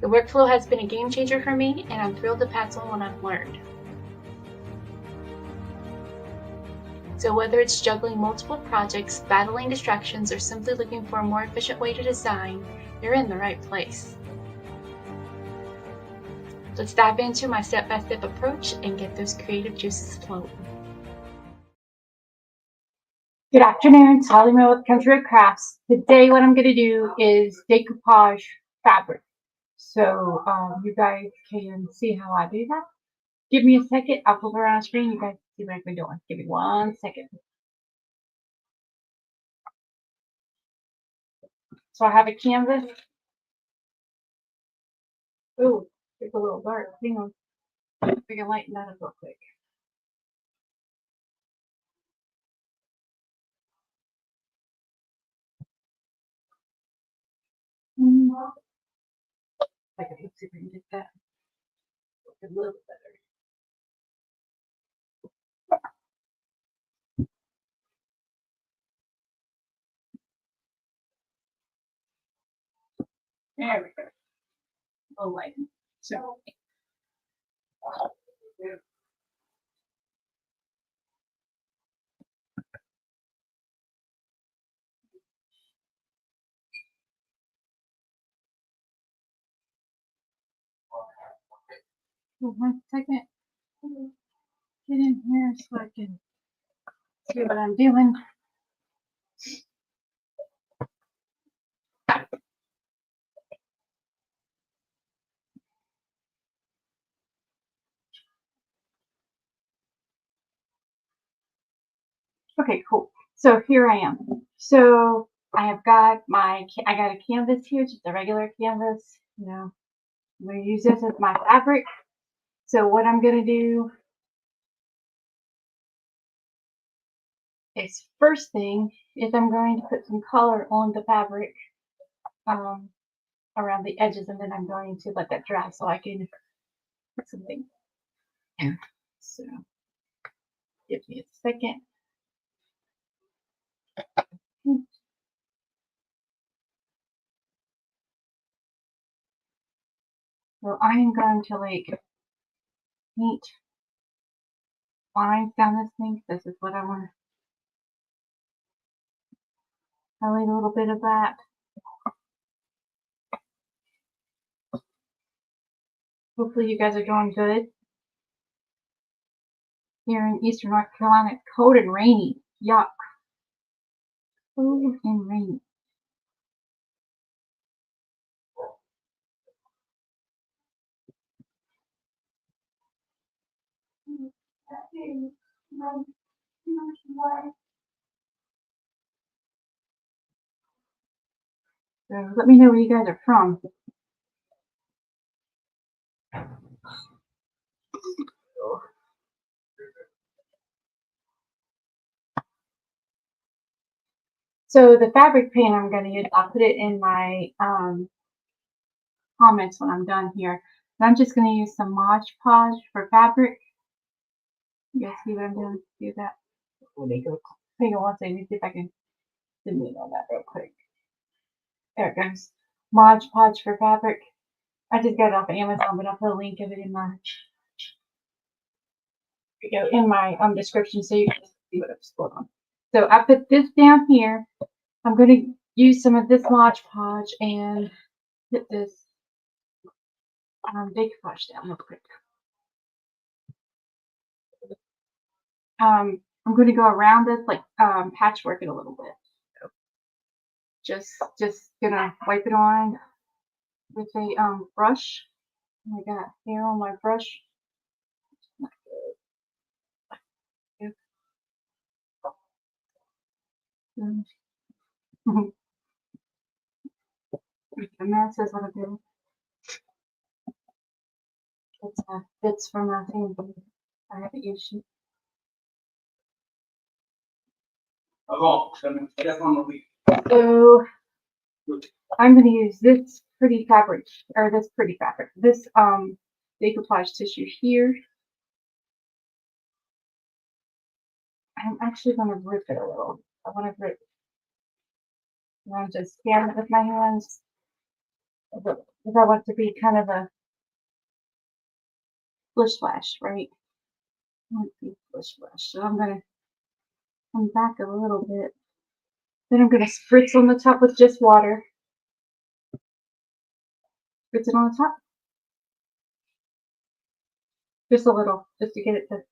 The workflow has been a game changer for me, and I'm thrilled to pass on what I've learned. So whether it's juggling multiple projects, battling distractions, or simply looking for a more efficient way to design, you're in the right place. Let's dive into my step-by-step approach and get those creative juices flowing. Good afternoon, it's Holly Mill with Country Road Crafts. Today what I'm going to do is decoupage fabric. So you guys can see how I do that. Give me a second, I'll flip around the screen, you guys see what I've been doing. Give me 1 second. So I have a canvas. Ooh, it's a little dark. Hang on. We can lighten that up real quick. Okay, let's see if we can get that a little better. There we go. A little light. So for 1 second. Get in here so I can see what I'm doing. Okay, cool. So here I am. So I have got I got a canvas here, just a regular canvas. You know, I'm going to use this as my fabric. So what I'm going to do is first thing is I'm going to put some color on the fabric around the edges, and then I'm going to let that dry so I can put something. So give me a second. So I am going to like paint lines down this thing. This is what I want to highlight a little bit of that. Hopefully you guys are doing good. Here in Eastern North Carolina, it's cold and rainy. Yuck. Cold and rainy. So let me know where you guys are from. So the fabric paint I'm going to use, I'll put it in my comments when I'm done here. And I'm just going to use some Mod Podge for fabric. You guys see what I'm doing? Do that. Hang on one second. Let me see if I can zoom in on that real quick. There it goes. Mod Podge for fabric. I just got it off of Amazon, but I'll put a link of it in my description so you can see what's going on. So I put this down here. I'm going to use some of this Mod Podge and put this decoupage down real quick. I'm going to go around this, like patchwork it a little bit. So just gonna wipe it on with a brush. I got hair on my brush. The mess is what I do. It's bits from my family. I haven't used it. So I'm going to use this pretty fabric, this decoupage tissue here. I'm actually going to rip it a little. I want to rip. I want to just scan it with my hands. If I want to be kind of a splish splash, right? I want to be splish splash. So I'm gonna come back a little bit. Then I'm gonna spritz on the top with just water. Spritz it on the top. Just a little, just to get it to.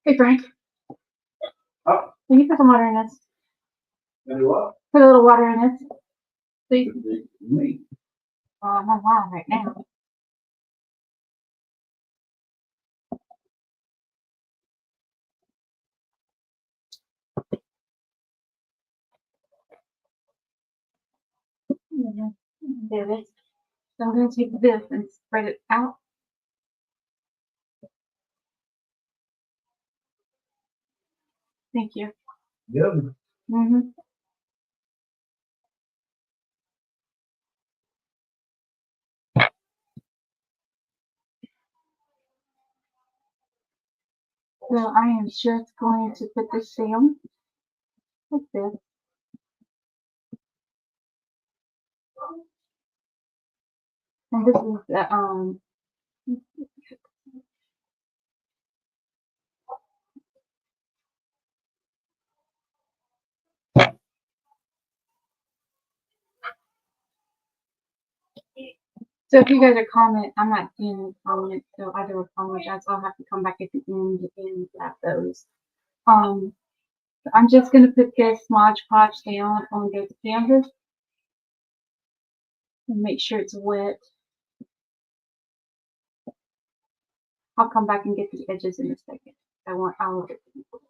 Hey Frank. Oh. Can you put some water in this? What? Put a little water in this. Please. Me. I'm on live right now. Do this. So I'm going to take this and spread it out. Thank you. Good. Mm-hmm. So I am just going to put this down like this. And this is the so if you guys are comment, I'm not seeing any comments, so I do apologize. I'll have to come back at the end and grab those. So I'm just gonna put this Mod Podge down on the canvas and make sure it's wet. I'll come back and get the edges in a second. I want all of it to be wet.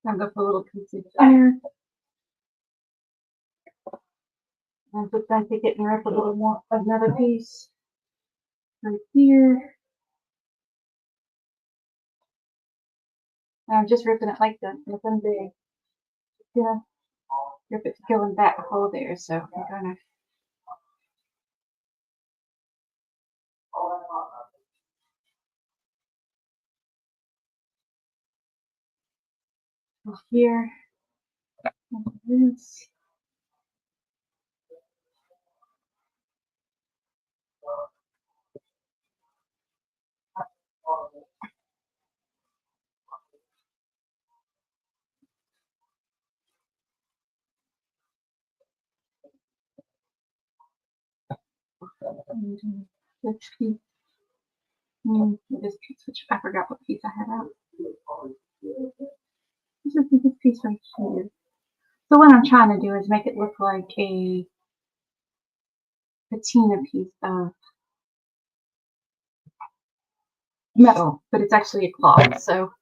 I'm gonna put a little piece in here. I'm just going to get and rip a little more, another piece right here. And I'm just ripping it like that, nothing big. Yeah, rip it to go in that hole there. So I'm gonna. Go here. And this. And this piece. This piece, which I forgot what piece I had out. This piece right here. So what I'm trying to do is make it look like a patina piece of metal, but it's actually a cloth. So,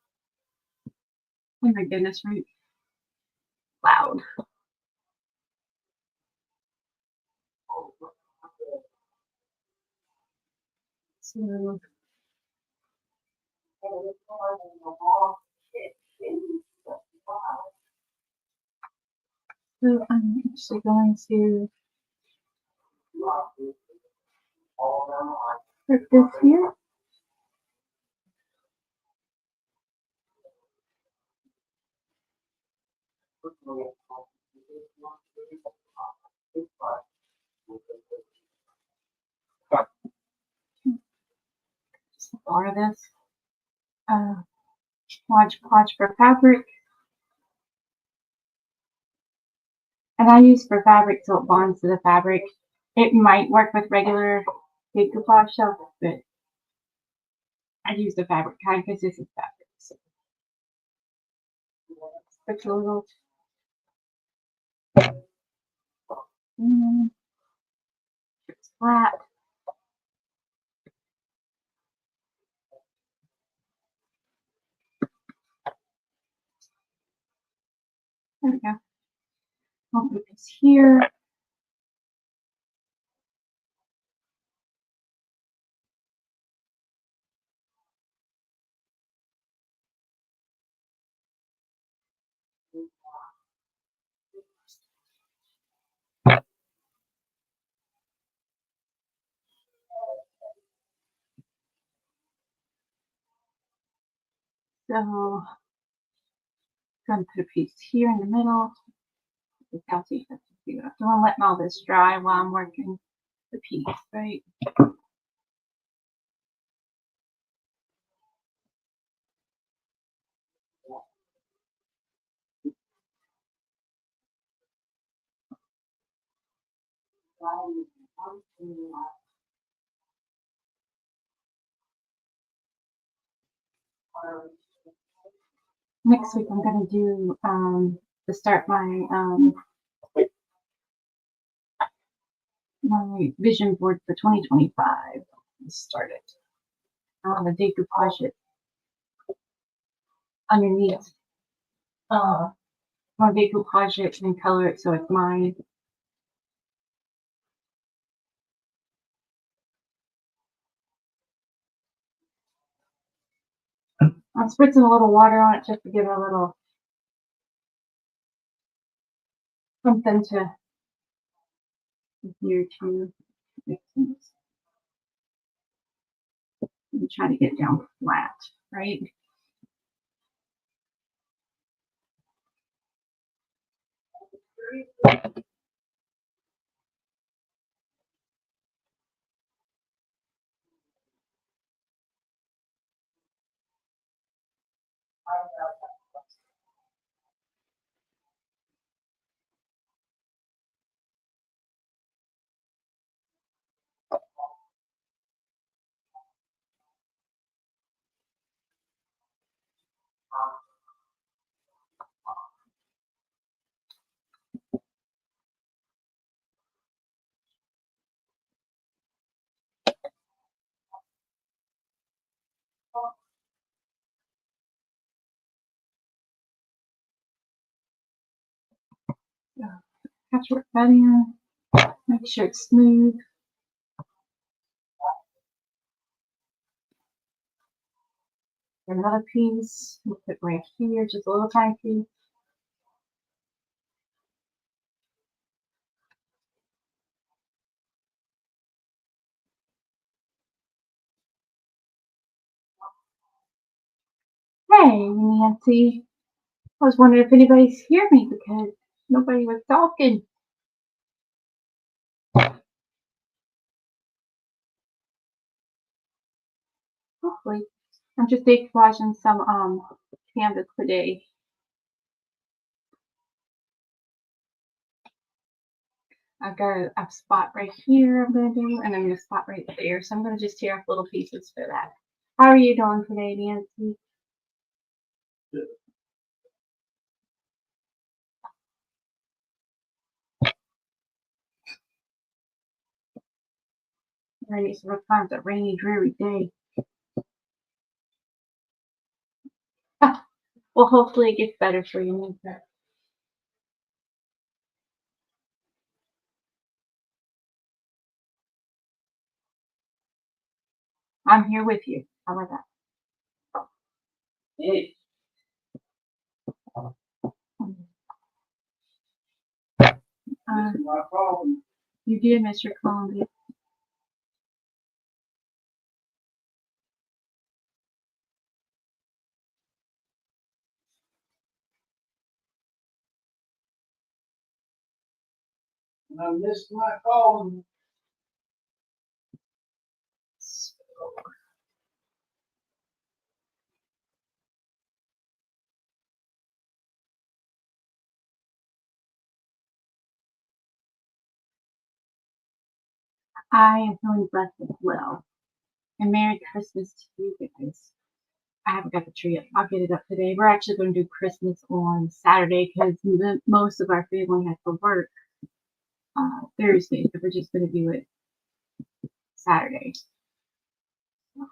oh my goodness, right? Loud. So I'm actually going to put this here. Just bar this. Mod Podge for fabric. And I use for fabric so it bonds to the fabric. It might work with regular decoupage stuff, but I use the fabric kind because this is fabric. So it's a little. It's flat. There we go. I'll put this here. So gonna put a piece here in the middle. I'll see if I can do it. I want to let all this dry while I'm working the piece, right? Next week I'm gonna do to start my vision board for 2025. Let's start it. I want to decoupage it underneath. I want to decoupage it and color it so it's mine. I'm spritzing a little water on it just to give it a little something to adhere to. I'm trying to get it down flat, right? Patchwork that in. Make sure it's smooth. Another piece, we'll put right here, just a little tiny piece. Hey, Nancy. I was wondering if anybody's hear me because nobody was talking. Hopefully. I'm just decoupaging some canvas today. I've got a spot right here I'm going to do, and then a spot right there. So I'm going to just tear off little pieces for that. How are you doing today, Nancy? Good. Ready, so it's a rainy, dreary day. Well, hopefully it gets better for you, Nancy. I'm here with you. How about that? Hey. You did, Mr. Columbia. I missed my call. I am feeling blessed as well. And Merry Christmas to you guys. I haven't got the tree up. I'll get it up today. We're actually going to do Christmas on Saturday because most of our family has to work Thursday, so we're just going to do it Saturday.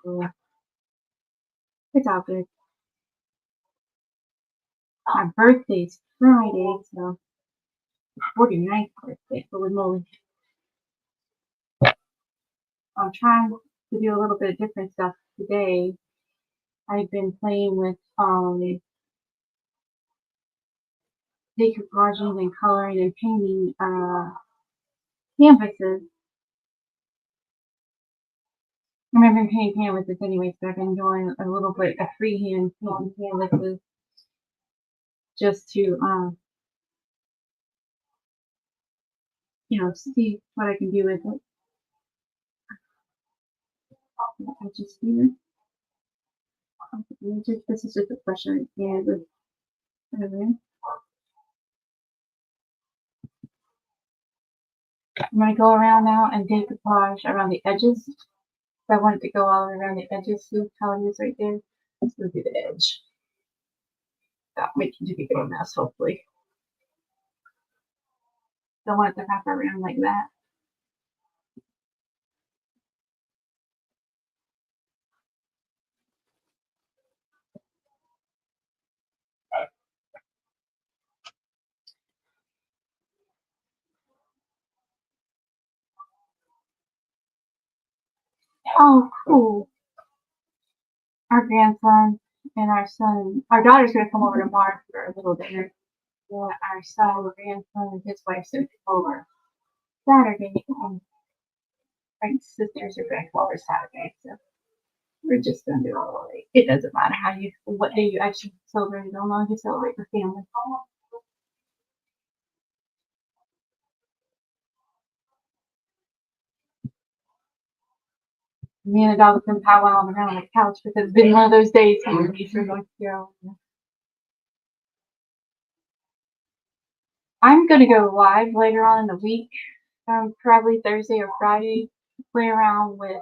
So, it's all good. My birthday's Friday, so 49th birthday. Holy moly. I'm trying to do a little bit of different stuff today. I've been playing with decoupaging and coloring and painting canvases. I mean, I've been painting hand with this anyways, but I've been doing a little bit of freehand painting hand with this just to, see what I can do with it. I just here. This is just a brush I had with everything. I'm going to go around now and decoupage around the edges. I want it to go all around the edges. See how it is right there? Let's go do the edge. That makes it a big mess, hopefully. Don't want it to wrap around like that. Oh, cool. Our grandson and our daughter's going to come over tomorrow for a little dinner. Yeah, our son, grandson, and his wife's going to come over Saturday. And Frank's sisters are back over Saturday. So we're just going to do all right. It doesn't matter what day you actually celebrate, as long as you celebrate with family. Me and the dog have been powwowing around on the couch because it's been one of those days here in Eastern North Carolina. I'm going to go live later on in the week, probably Thursday or Friday, play around with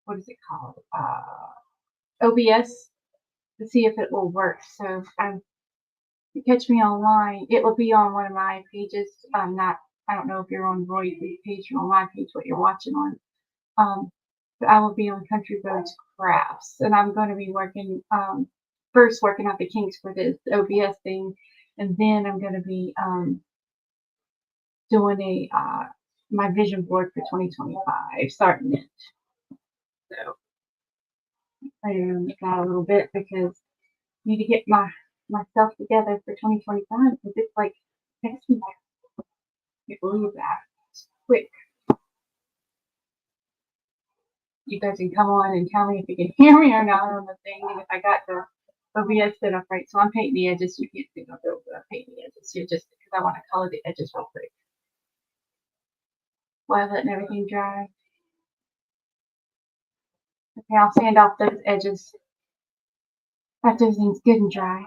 what is it called? OBS to see if it will work. So if you catch me online, it will be on one of my pages. I don't know if you're on Roy's page or on my page, what you're watching on. But I will be on Country Roads Crafts, and I'm going to be working, first working out the kinks for this OBS thing, and then I'm going to be doing my vision board for 2025, starting it. So I am that a little bit because I need to get myself together for 2025 because it's like next week. I can't believe that. It's quick. You guys can come on and tell me if you can hear me or not on the thing, and if I got the OBS set up right. So I'm painting the edges. You can't see my build, but I'm painting the edges here just because I want to color the edges real quick while letting everything dry. Okay, I'll sand off those edges after everything's good and dry.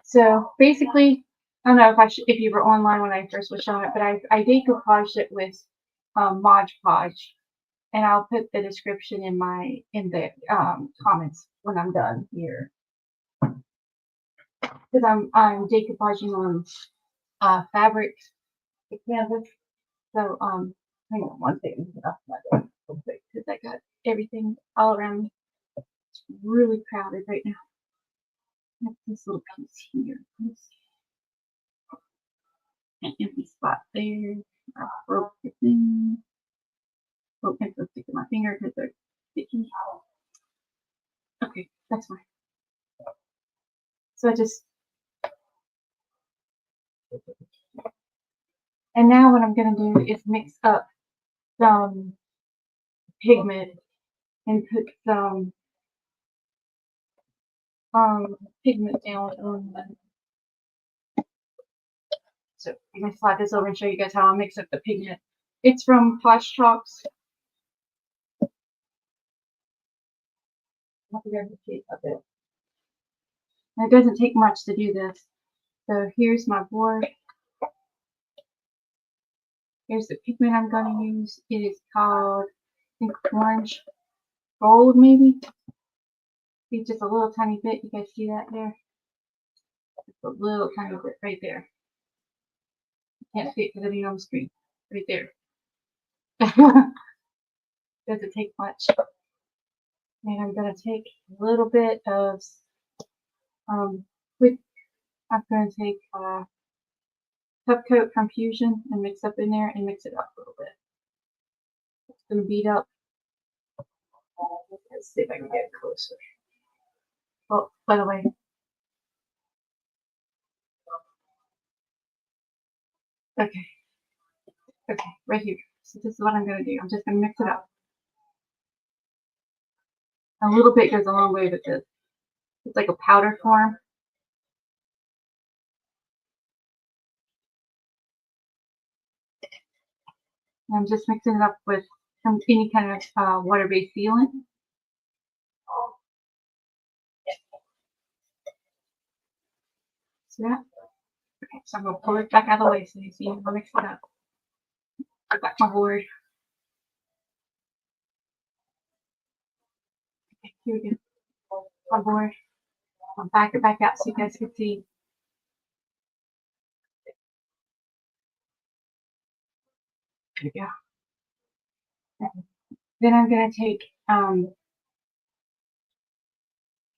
So basically, I don't know if you were online when I first was showing it, but I decoupaged it with Mod Podge, and I'll put the description in the comments when I'm done here, because I'm decoupaging on fabric canvas. So hang on one second, get off my door real quick because I got everything all around me. It's really crowded right now. That's this little piece here. An empty spot there. I broke the thing. Oh, I'm supposed to stick to my finger because they're sticky. Okay, that's fine. So and now what I'm gonna do is mix up some pigment and put some pigment down on the. So I'm gonna slide this over and show you guys how I mix up the pigment. It's from Posh Chalks. It doesn't take much to do this. So here's my board. Here's the pigment I'm going to use. It is called, I think, orange gold, maybe. See, just a little tiny bit. You guys see that there? Just a little tiny bit right there. Can't see it because it ain't on the screen. Right there. Doesn't take much. And I'm going to take a little bit of I'm going to take Top Coat from Fusion and mix up in there and mix it up a little bit. It's going to beat up. Let's see if I can get closer. Oh, by the way. Okay, right here. So this is what I'm going to do. I'm just going to mix it up. A little bit goes a long way with this. It's like a powder form. And I'm just mixing it up with any kind of water-based sealant. See that? Okay, so I'm going to pull it back out of the way so you see I'll mix it up. I got my board. Okay, here we go. My board. I'll back it back out so you guys can see. There we go. Okay. Then I'm going to take,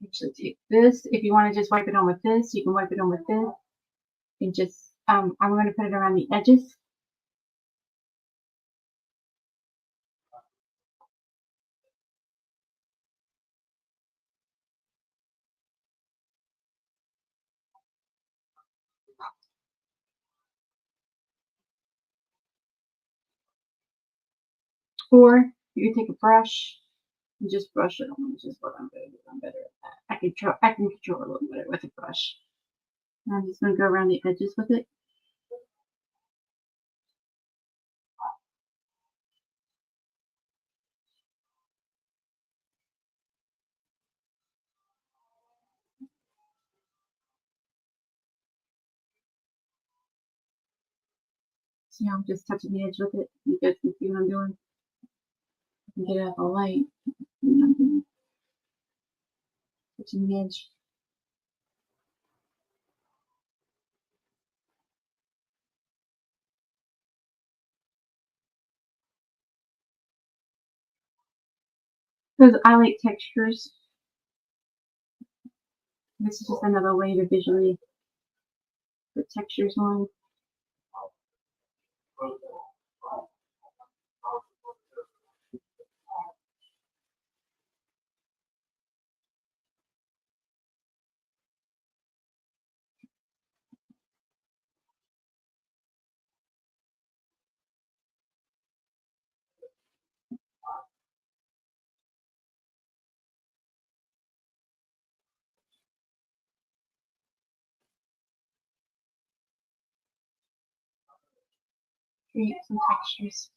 actually take this. If you want to just wipe it on with this, you can wipe it on with this. And just, I'm going to put it around the edges. Or you can take a brush and just brush it on, which is what I'm going to do. I'm better at that. I can control a little bit with a brush. And I'm just going to go around the edges with it. See how I'm just touching the edge with it? You guys can see what I'm doing. I can get it out the light. Touching the edge. Because I like textures. This is just another way to visually put textures on. Create some textures.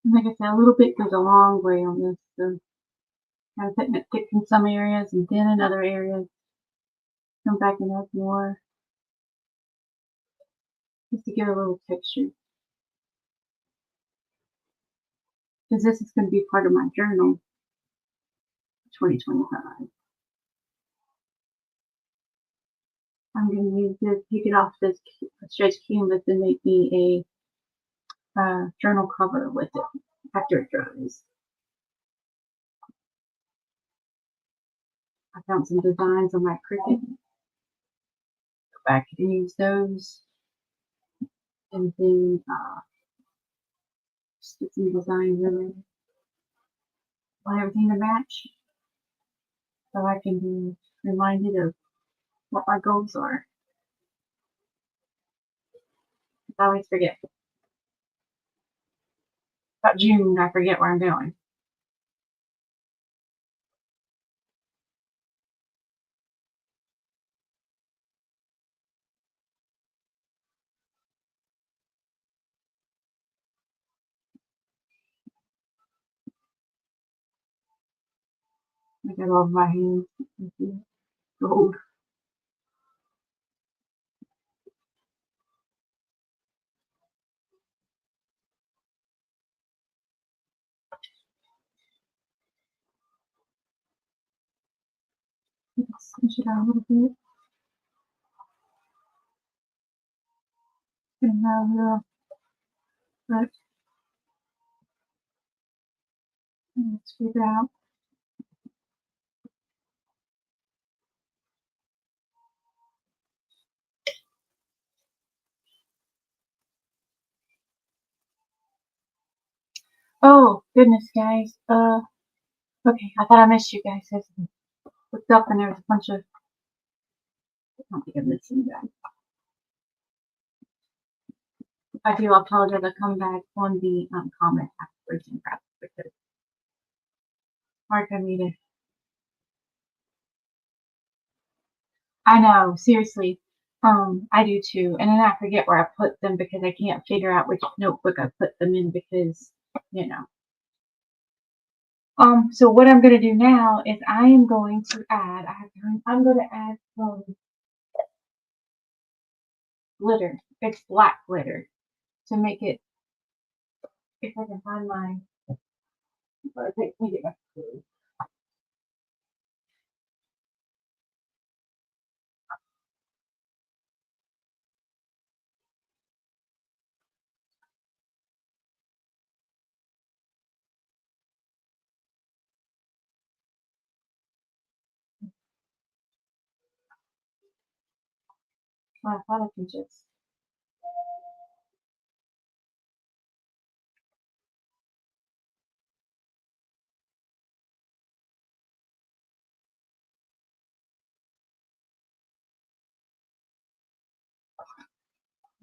And like I said, a little bit goes a long way on this. So kind of putting it thick in some areas and thin in other areas. Come back and add more. Just to give a little texture. Because this is going to be part of my journal 2025. I'm going to use this, take it off this stretch canvas and make me a journal cover with it after it dries. I found some designs on my Cricut. Go back and use those. And then just get some designs in there. Want everything to match so I can be reminded of what my goals are. I always forget. About June, I forget where I'm going. I got all of my hands. Gold. Push it out a little bit. And now we'll put and scoop it out. Oh goodness, guys. Okay, I thought I missed you guys. I looked up and there was a bunch of. I don't think I'm missing you guys. I do apologize. I'll come back on the comment afterwards and grab it because it's hard for me to. I know, seriously. I do too, and then I forget where I put them because I can't figure out which notebook I put them in because, you know. So what I'm gonna do now is I am going to add. I'm gonna add some glitter. It's black glitter to make it. If I can find my. Let me get my clue. I thought I can just.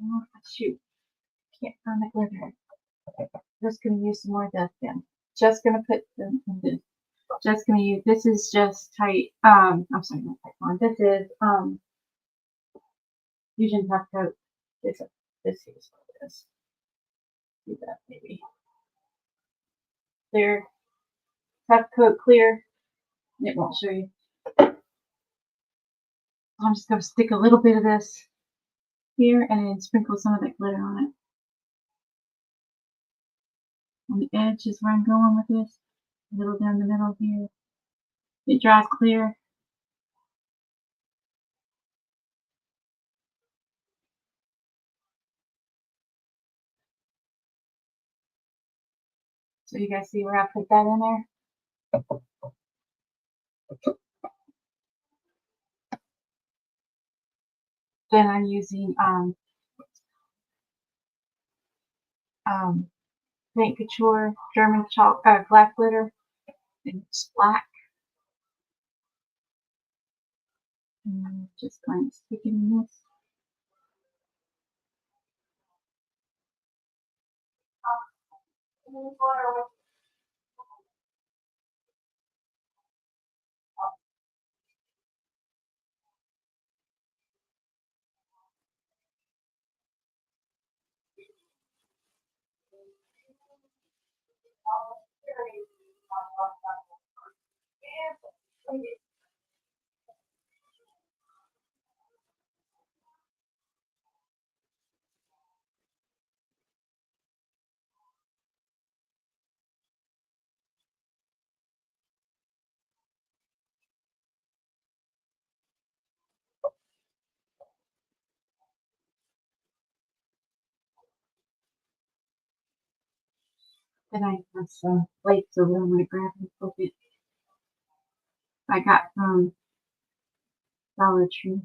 Oh, shoot, can't find the glitter. Just gonna use some more of that then. Just gonna put them in this. Just gonna use. This is just tight. I'm sorry, not tight one. This is Fusion Top Coat. This is this. Do that maybe. Clear. Top Coat clear. It won't show you. I'm just gonna stick a little bit of this here and then sprinkle some of that glitter on it. On the edge is where I'm going with this. A little down the middle here. It dries clear. So you guys see where I put that in there? Then I'm using Paint Couture German chalk black glitter, and it's black. And just going to stick it in this. Then I have some flakes over on my grab and flip it. I got from Dollar Tree.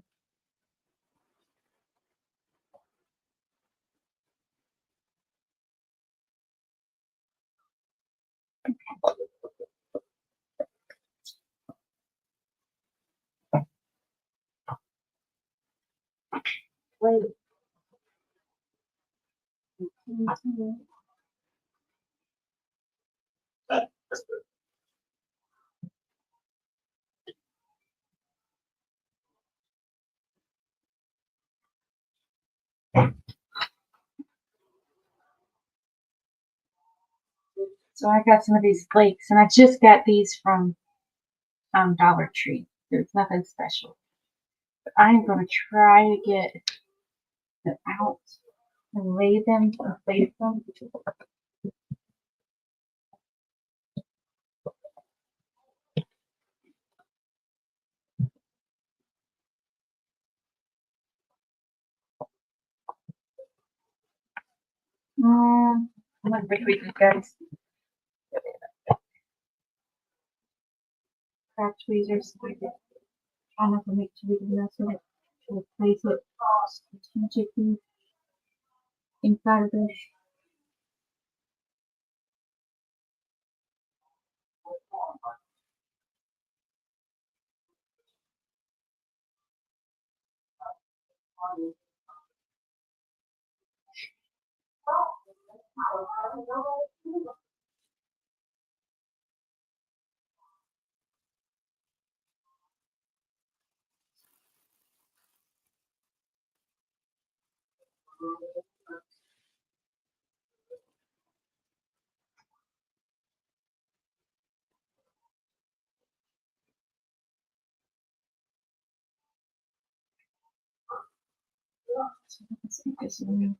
Wait. So I got some of these flakes, and I just got these from Dollar Tree. There's nothing special. But I'm going to try to get them out and lay them and place them. I'm gonna retweet these guys. Craft tweezers. Try not to make too big of a mess of it. To place it strategically inside of this. So let's make this in.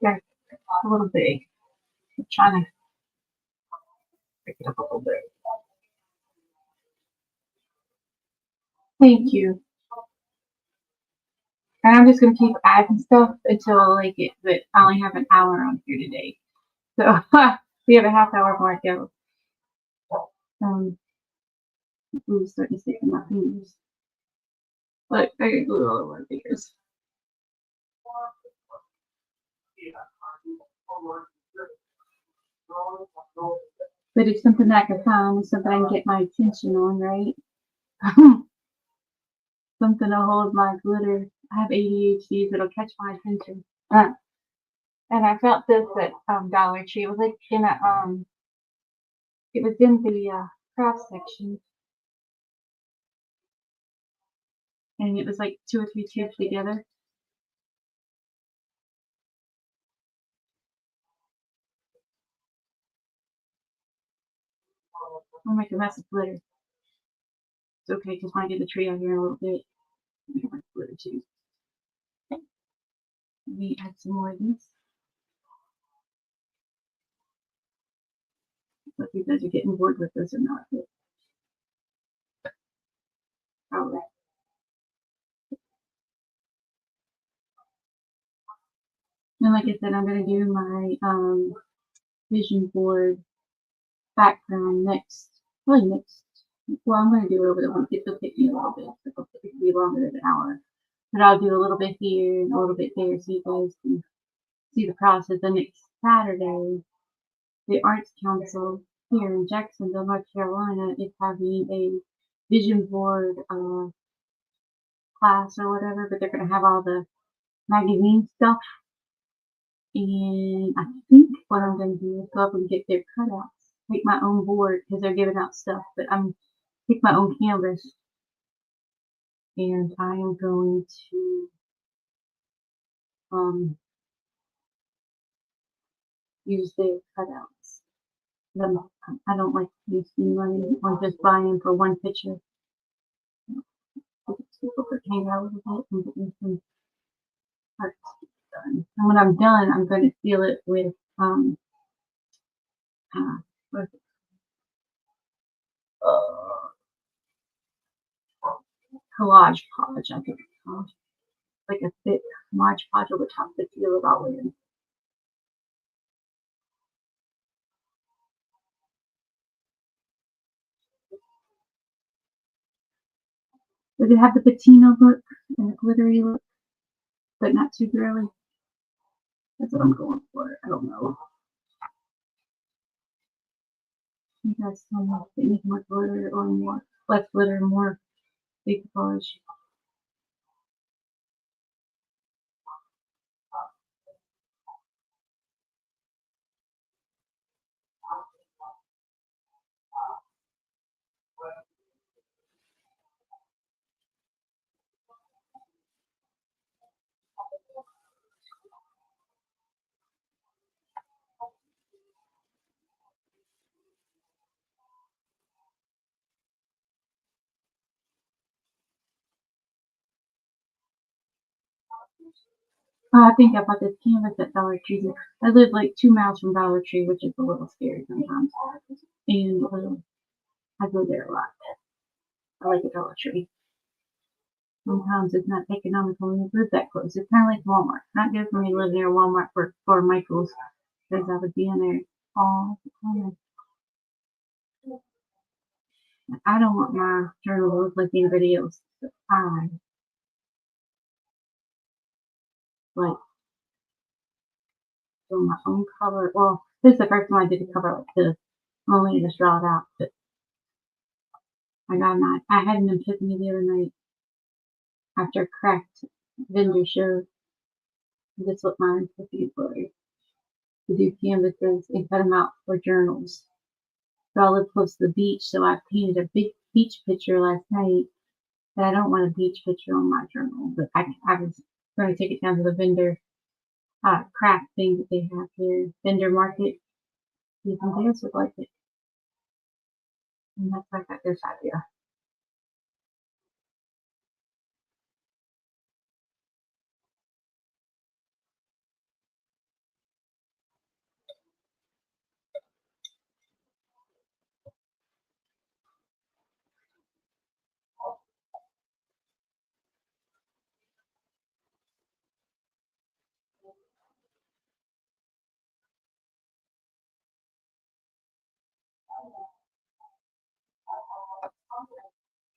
Yeah, a little big. I'm trying to pick it up a little bit. Thank you. And I'm just gonna keep adding stuff until I like it, but I only have an hour on here today. So we have a half hour more to go. Ooh, starting to stick in my fingers. Look, I got glue all over my fingers. But it's something that I can find, something I can get my attention on, right? Something to hold my glitter. I have ADHD that'll catch my attention. And I felt this at Dollar Tree. It was like in a it was in the craft section, and it was like 2 or 3 tubes together. I'll make a mess of glitter. It's okay because when I get the tree out here in a little bit, I can make glitter too. Let me add some more of this. But you guys are getting bored with this or not. Probably. And like I said, I'm gonna do my vision board background next. Well, I'm gonna do it over the week. It'll take me a little bit. It'll be longer than an hour. But I'll do a little bit here and a little bit there so you guys can see the process. And next Saturday, the Arts Council here in Jacksonville, North Carolina, is having a vision board class or whatever, but they're gonna have all the magazine stuff. And I think what I'm gonna do is go up and get their cutouts, make my own board because they're giving out stuff, but I'm pick my own canvas, and I am going to use their cutouts. I don't like wasting money on just buying for one picture. People could hang out with it and get me some art done. And when I'm done, I'm going to seal it with collage polish. I think it's called like a thick Mod Podge over top the feel it all in. Does it have the patina look and the glittery look, but not too girly? That's what I'm going for. I don't know. You guys tell me if it needs more glitter or more, less glitter, more decoupage. I think I bought this canvas at Dollar Tree. I live like 2 miles from Dollar Tree, which is a little scary sometimes. And I go there a lot. I like the Dollar Tree. Sometimes it's not economical when you live that close. It's kind of like Walmart. Not good for me to live near Walmart for Michael's, because I would be in there all the time. I don't want my journal to look like anybody else. I like doing my own cover. Well, this is the first time I did a cover like this. I only just draw it out, but I had an epiphany the other night after a craft vendor show. That's what my epiphany was. To do canvases and cut them out for journals. So I live close to the beach, so I painted a big beach picture last night. But I don't want a beach picture on my journal. But I was going to take it down to the vendor craft thing that they have here, vendor market. See if somebody else would like it. And that's why I got this idea.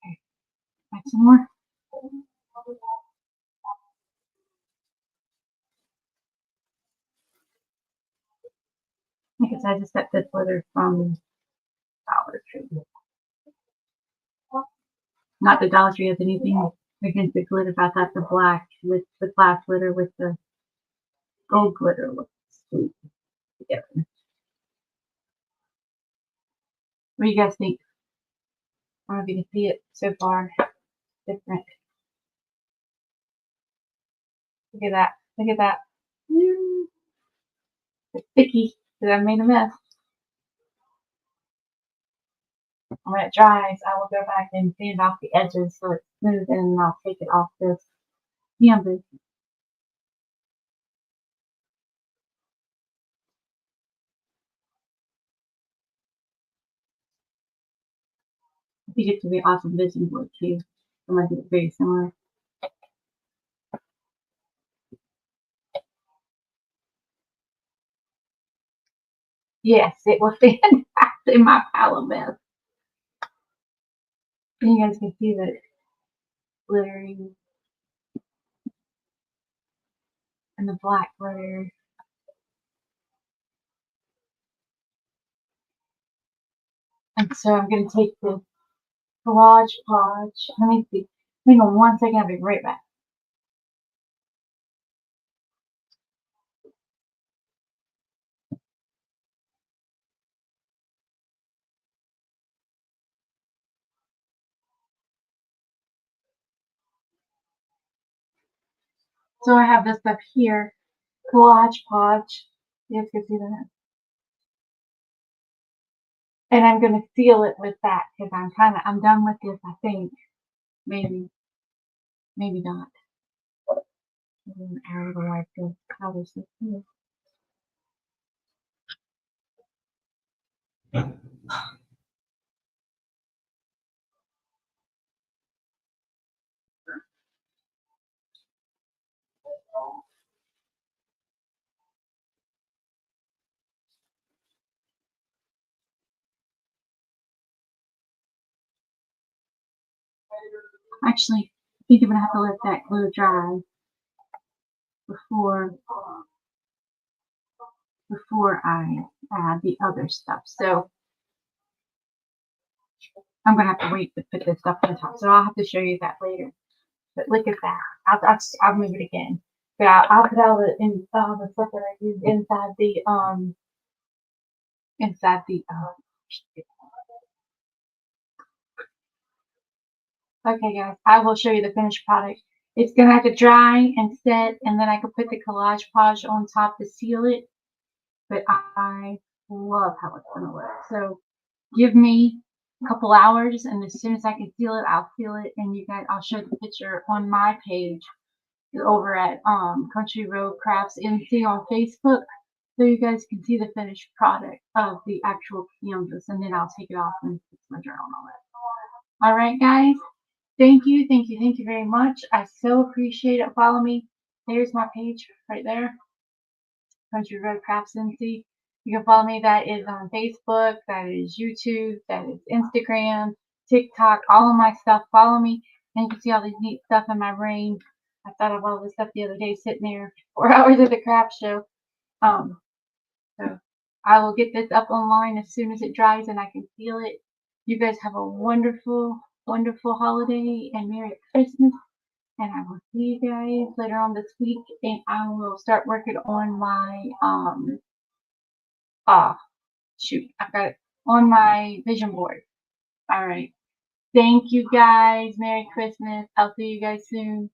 Okay, add some more. Like I said, I just got this letter from Dollar Tree. Not that Dollar Tree has anything against the glitter, but I thought the black with the glass glitter with the gold glitter looks sweet together. What do you guys think? I don't know if you can see it so far. Different. Look at that. Look at that. It's sticky because I made a mess. When it dries, I will go back and sand off the edges so it's smooth, and I'll take it off this canvas. I think it could be awesome vision board too. I'm gonna do it very similar. Yes, it was fantastic in my pile of mess. And you guys can see the glittering and the black glitter. And so I'm gonna take the collage podge. Let me see. Hang on 1 second, I'll be right back. So I have this stuff here, collage podge. You guys can see that. And I'm gonna seal it with that because I'm done with this. I think maybe not. An arrow to like the colors. Actually, I think I'm gonna have to let that glue dry before I add the other stuff. So I'm gonna have to wait to put this stuff on top. So I'll have to show you that later. But look at that. I'll move it again. But I'll put all the stuff that I use inside the Okay, guys, I will show you the finished product. It's gonna have to dry and set, and then I can put the collage podge on top to seal it. But I love how it's gonna look. So give me a couple hours, and as soon as I can seal it, I'll seal it, and you guys, I'll show the picture on my page over at Country Road Crafts NC on Facebook, so you guys can see the finished product of the actual canvas, and then I'll take it off and fix my journal and all that. All right, guys. Thank you, thank you, thank you very much. I so appreciate it. Follow me. There's my page right there, Country Road Crafts NC. You can follow me. That is on Facebook, that is YouTube, that is Instagram, TikTok, all of my stuff. Follow me, and you can see all these neat stuff in my brain. I thought of all this stuff the other day sitting there 4 hours at the craft show. So I will get this up online as soon as it dries and I can feel it. You guys have a wonderful, wonderful holiday and Merry Christmas. And I will see you guys later on this week. And I will start working on my shoot, I've got it on my vision board. All right. Thank you guys. Merry Christmas. I'll see you guys soon.